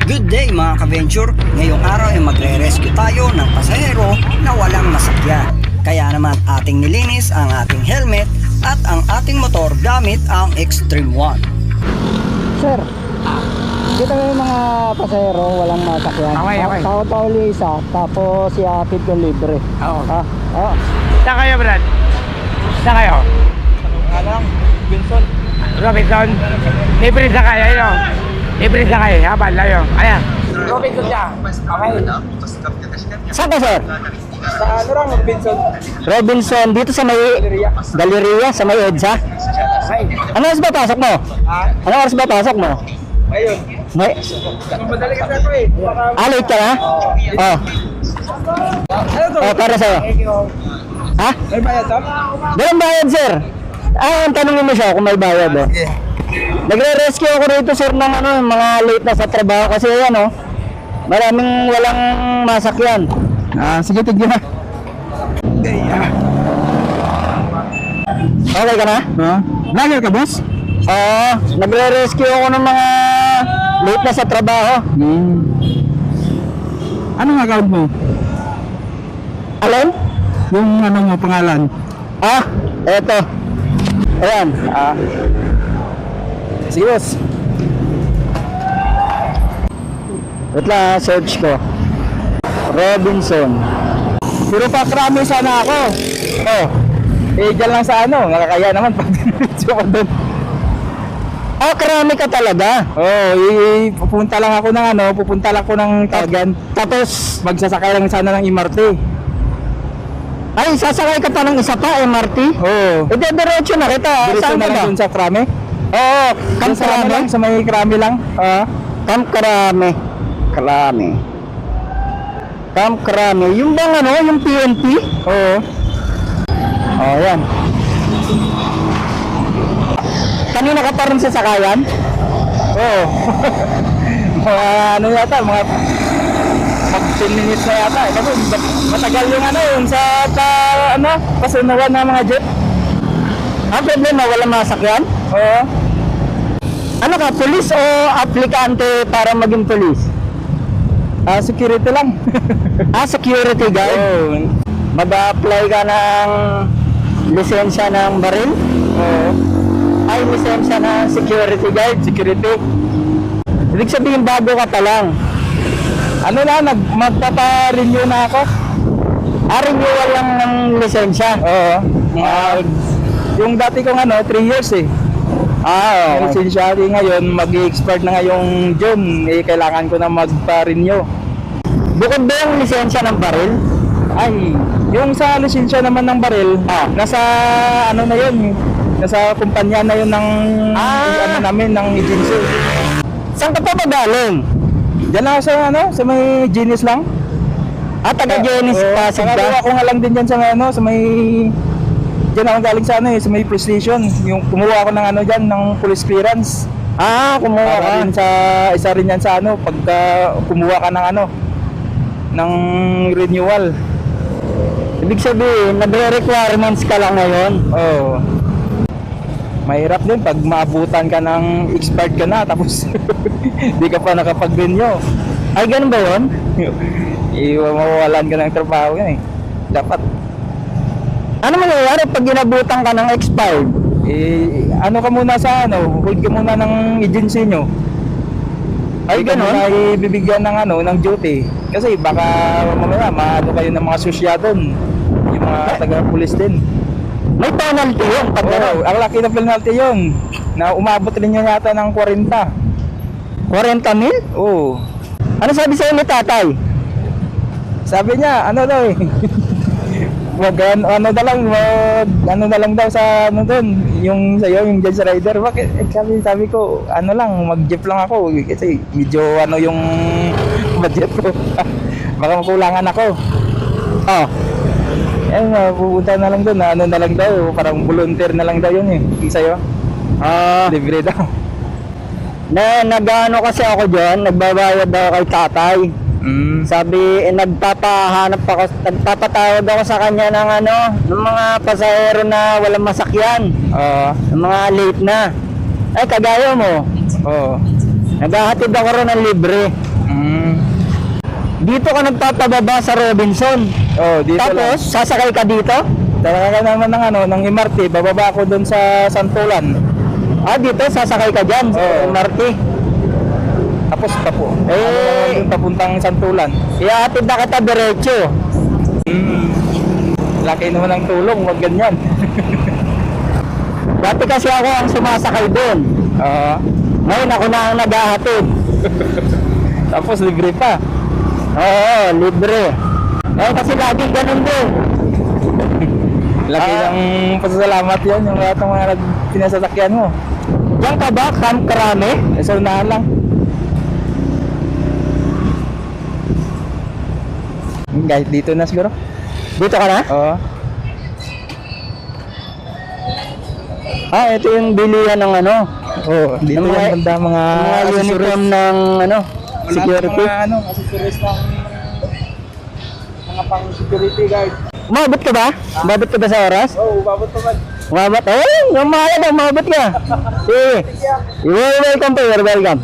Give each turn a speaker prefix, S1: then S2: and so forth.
S1: Good day mga ka-venture! Ngayong araw ay magre-rescue tayo ng pasahero na walang masakyan. Kaya naman ating nilinis ang ating helmet at ang ating motor gamit ang Extreme One.
S2: Sir, dito yung mga pasahero walang masakyan.
S3: Okay.
S2: Tawag pa uli isa, tapos iatid ko libre.
S3: Oo.
S2: Oo.
S3: Saan kayo, Brad? Saan kayo?
S2: Alam, Vincent.
S3: Robinson? Libre sa kayo, yun. Libre sa kayo, habang layo. Ayan. Robinson siya. Okay.
S2: Saan ka, sir?
S3: Sa ano lang, Vincent?
S2: Robinson, dito sa may Galeria, sa may EDSA.
S3: Okay.
S2: Ano oras ba pasok mo? Ano oras ba pasok mo?
S3: Ayun.
S2: May...
S3: Madali kasi ako eh.
S2: Late ka na? Oh. Oh, para sa'yo. Ha?
S3: May bayad, sir?
S2: Walang bayad, sir. Ang tanongin mo siya kung may bayad, oh. Nagre-rescue ako rito, sir, ng mga late na sa trabaho kasi yan, oh. Maraming walang masakyan. Sige, tigyan na. Okay ka na? Vlogger ka, boss? Oo, nagre-rescue ako ng mga late na sa trabaho.
S4: Anong account mo?
S2: Alin?
S4: Yung ano mo, pangalan?
S2: Eto. Ayan.
S4: Sige, boss.
S2: Wait lang, search ko. Robinson.
S4: Puro pa krami sana ako. Dyan lang sa ano, nakakaya naman pag dinitso ko doon.
S2: Karami ka talaga.
S4: Pupunta lang ako ng Tagan.
S2: Tapos,
S4: Magsasakay lang sana ng MRT.
S2: ay, sasakay ka pa ng isa pa, MRT?
S4: Oo.
S2: Diretso na kita.
S4: Diretso
S2: Saan
S4: na
S2: ka
S4: lang
S2: ba?
S4: dun sa krami.
S2: Oo,
S4: Dun sa ano lang, sa may krami lang.
S2: Camp Krame. Camp Krame. Yung bang yung PNP?
S4: Oo.
S2: Yan. Kanina ka pa rin sa sakayan?
S4: Oo. Mga yata, mga 10 minutes na yata. Kasi matagal yung pasunawan ng mga jeep.
S2: Ang problema, walang masakyan?
S4: Oo.
S2: Ano ka, police o aplikante para maging police?
S4: Security lang.
S2: Security guard?
S4: Oo.
S2: Mag-apply ka ng lisensya ng baril?
S4: Oo.
S2: Ay, lisensya ng security guard?
S4: Security.
S2: Ibig sabihin, bago ka pa lang.
S4: Ano lang, magpapa-renew na ako.
S2: Renewal lang ng lisensya?
S4: Oo. Yung dati kong 3 years eh.
S2: Okay.
S4: Lisensya ngayon, mag-expire na ngayong June. Kailangan ko na magpa-renew.
S2: Bukod ba yung lisensya ng baril?
S4: Ay, yung sa lisensya naman ng baril, nasa na yun, nasa kumpanya na yun ng namin, ng agency.
S2: Saan ka pa ba galing?
S4: Diyan lang sa sa may Genius lang.
S2: Taga-Genis, Pasig ka?
S4: Nakagawa ko nga lang din dyan sa may diyan ako galing sa sa may police station. Yung kumuha ako ng diyan ng police clearance.
S2: Kumuha ka.
S4: Para rin sa isa rin yan sa pagka kumuha ka ng ng renewal.
S2: Ibig sabihin, nagre-requirements ka lang ngayon?
S4: Oo. Mahirap din pag maabutan ka ng expired ka na tapos di ka pa nakapag-renew.
S2: Ay, ganun ba yun?
S4: Mawawalan ka ng trabaho yan eh. Dapat
S2: Ano mangyayari pag ginabutan ka ng expired?
S4: ka muna sa hold ka muna ng agency nyo.
S2: Ay,
S4: Hindi ka
S2: ganun?
S4: muna ibibigyan ng ng duty. Kasi baka mamaya maano kayo ng mga susya doon. Yung mga taga-police din.
S2: May penalty yun pag gano'n.
S4: Ang laki ng penalty yun. Na umabot rin yun yata ng 40.
S2: 40 mil?
S4: Oo.
S2: Ano sabi sa'yo ni tatay?
S4: Sabi niya, daw eh. Wag na lang daw sa doon, yung sayo, yung Judge Rider. Bakit? Sabi ko, lang, mag-jeep lang ako. Kasi medyo yung budget ko. Baka makulangan ako. Pupunta na lang doon, na lang daw, parang volunteer na lang daw yun eh. Yung sayo, libre daw.
S2: Nag-ano kasi ako dyan, nagbabayad ako kay tatay. Sabi, nagpapatawag ako sa kanya ng ng mga pasahero na walang masakyan. Ng mga late na. Ay, kagaya mo.
S4: Oo.
S2: Naghahatid ako ron ng libre. Dito ka nagpapababa sa Robinson.
S4: Oh, dito
S2: Tapos, sasakay ka dito?
S4: talaga naman ng ng MRT, bababa ako doon sa Santulan.
S2: Ah, dito, sasakay ka dyan sa
S4: Oo.
S2: MRT.
S4: Tapos papo.
S2: Eh,
S4: Doon papuntang Santulan.
S2: iatid na kita diretso.
S4: Laki naman ng tulong, wag ganyan.
S2: Dati kasi ako ang sumasakay doon.
S4: Oo.
S2: Ngayon ako na ang naghahatid.
S4: Tapos libre pa.
S2: Oo, libre. Eh, kasi laging ganun din.
S4: Laki ng pasasalamat yan, yung lahat ng mga pinasasakyan mo.
S2: Diyan ka ba, Camp Karame?
S4: Eh, sa unahan lang. Guys, dito na siguro.
S2: Dito ka na?
S4: Oo.
S2: Ah, ito yung bilihan ng ano.
S4: Oo, dito
S2: Ng
S4: yung banda mga
S2: uniform ng ano, security.
S4: Mga accessories ng mga pang security guard.
S2: Umabot ka ba? Umabot ka ba sa oras?
S4: Oo, babot pa man.
S2: Umabot? Oh, umabot ka. Sige. You're welcome po, you're welcome.